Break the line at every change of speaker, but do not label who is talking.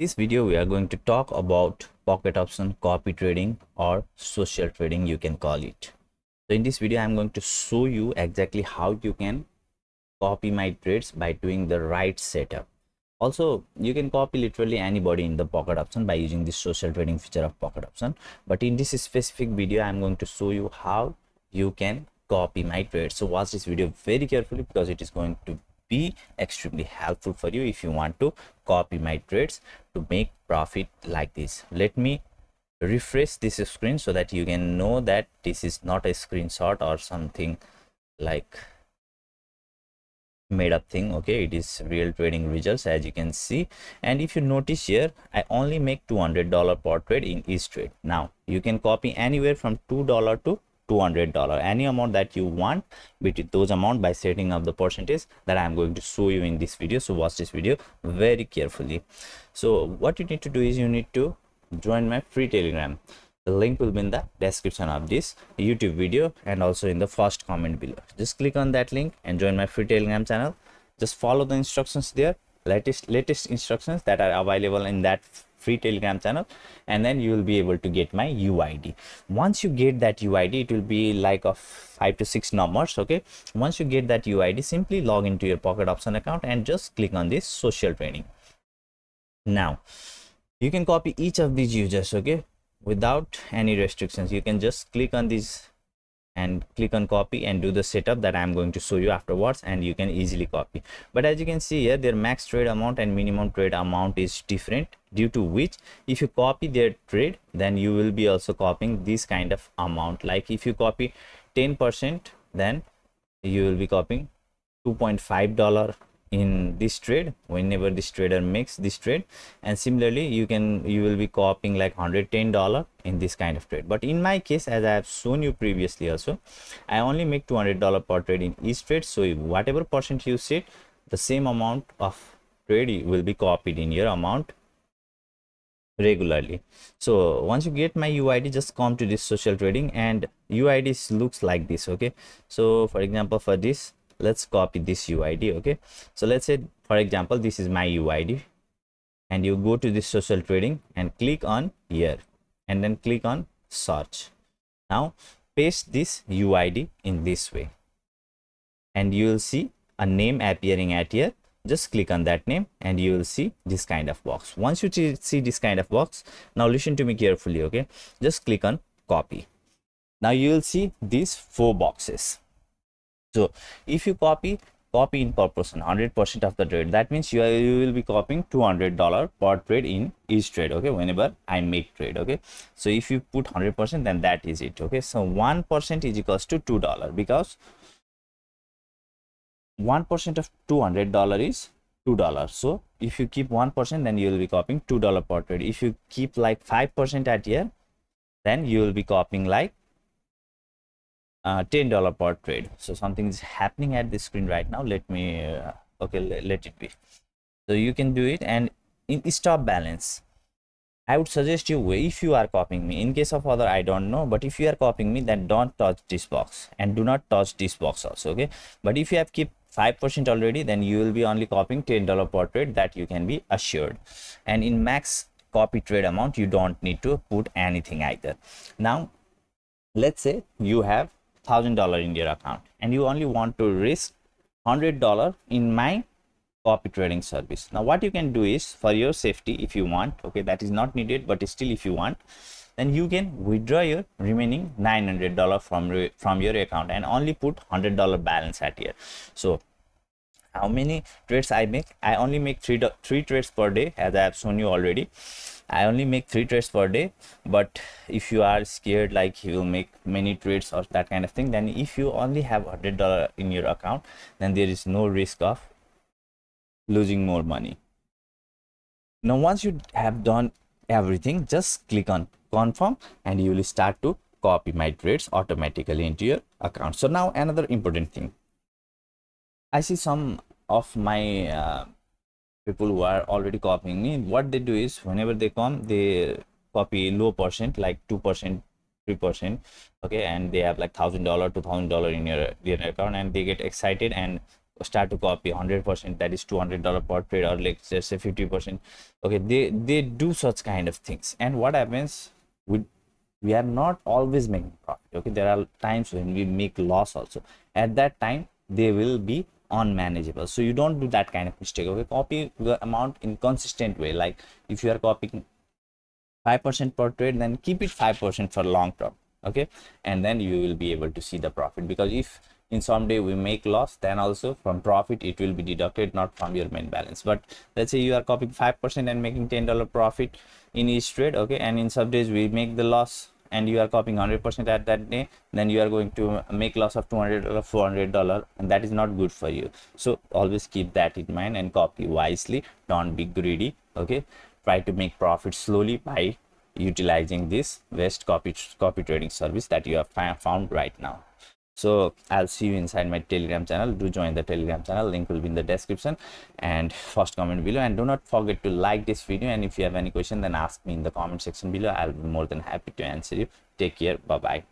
This video we are going to talk about pocket option copy trading or social trading, you can call it. So in this video I'm going to show you exactly how you can copy my trades by doing the right setup. Also you can copy literally anybody in the pocket option by using this social trading feature of pocket option, but in this specific video I'm going to show you how you can copy my trades. So watch this video very carefully because it is going to be extremely helpful for you if you want to copy my trades to make profit like this. Let me refresh this screen so that you can know that this is not a screenshot or something like made up thing. Okay, it is real trading results as you can see. And if you notice here, I only make $200 per trade in each trade. Now you can copy anywhere from $2 to $200, any amount that you want between those amount by setting up the percentage that I'm going to show you in this video. So watch this video very carefully. So what you need to do is you need to join my free Telegram. The link will be in the description of this YouTube video and also in the first comment below. Just click on that link and join my free Telegram channel. Just follow the instructions there, latest instructions that are available in that free Telegram channel, and then you will be able to get my UID. Once you get that UID, it will be like of 5 to 6 numbers. Okay, once you get that UID, simply log into your pocket option account and just click on this social trading. Now you can copy each of these users, okay, without any restrictions. You can just click on this and click on copy and do the setup that I'm going to show you afterwards, and you can easily copy. But as you can see here, their max trade amount and minimum trade amount is different, due to which if you copy their trade, then you will be also copying this kind of amount. Like if you copy 10%, then you will be copying $2.5 in this trade whenever this trader makes this trade, and similarly you will be copying like $110 in this kind of trade. But in my case, as I have shown you previously also, I only make $200 per trade in each trade. So if whatever percent you set, the same amount of trade will be copied in your amount regularly. So once you get my UID, just come to this social trading, and UID looks like this. Okay, so for example, for this, let's copy this UID. Okay, so let's say for example this is my UID, and you go to this social trading and click on here and then click on search. Now paste this UID in this way and you will see a name appearing at here. Just click on that name and you will see this kind of box. Once you see this kind of box, now listen to me carefully. Okay, just click on copy. Now you will see these 4 boxes. So if you copy in proportion 100% of the trade, that means you will be copying $200 per trade in each trade. Okay, whenever I make trade. Okay, so if you put 100%, then that is it. Okay, so 1% is equals to $2, because 1% of $200 is $2. So if you keep 1%, then you will be copying $2 per trade. If you keep like 5% at here, then you will be copying like $10 per trade. So something is happening at the screen right now. Let me okay, let it be. So you can do it. And in stop balance, I would suggest you, if you are copying me, in case of other I don't know, but if you are copying me, then don't touch this box and do not touch this box also. Okay, but if you have kept 5% already, then you will be only copying $10 per trade, that you can be assured. And in max copy trade amount, you don't need to put anything either. Now let's say you have $1,000 in your account and you only want to risk $100 in my copy trading service. Now what you can do is, for your safety, if you want, okay, that is not needed, but still if you want, then you can withdraw your remaining $900 from your account and only put $100 balance at here. So how many trades I make? I only make three trades per day, as I have shown you already. I only make 3 trades per day. But if you are scared like you will make many trades or that kind of thing, then if you only have $100 in your account, then there is no risk of losing more money. Now once you have done everything, just click on confirm and you will start to copy my trades automatically into your account. So now another important thing, I see some of my people who are already copying me. What they do is, whenever they come, they copy low percent, like 2%, 3%. Okay, and they have like $1,000, $2,000 in their account, and they get excited and start to copy 100%, that is $200 per trade, or let's just say 50%. Okay, they do such kind of things, and what happens, we are not always making profit. Okay, there are times when we make loss also. At that time they will be unmanageable, so you don't do that kind of mistake. Okay, copy the amount in consistent way. Like if you are copying 5% per trade, then keep it 5% for long term. Okay, and then you will be able to see the profit, because if in some day we make loss, then also from profit it will be deducted, not from your main balance. But let's say you are copying 5% and making $10 profit in each trade. Okay, and in some days we make the loss and you are copying 100% at that day, then you are going to make loss of $200 $400, and that is not good for you. So always keep that in mind and copy wisely, don't be greedy. Okay, try to make profit slowly by utilizing this best copy trading service that you have found right now. So I'll see you inside my Telegram channel. Do join the Telegram channel, link will be in the description and first comment below. And do not forget to like this video, and if you have any question, then ask me in the comment section below. I'll be more than happy to answer you. Take care. Bye bye.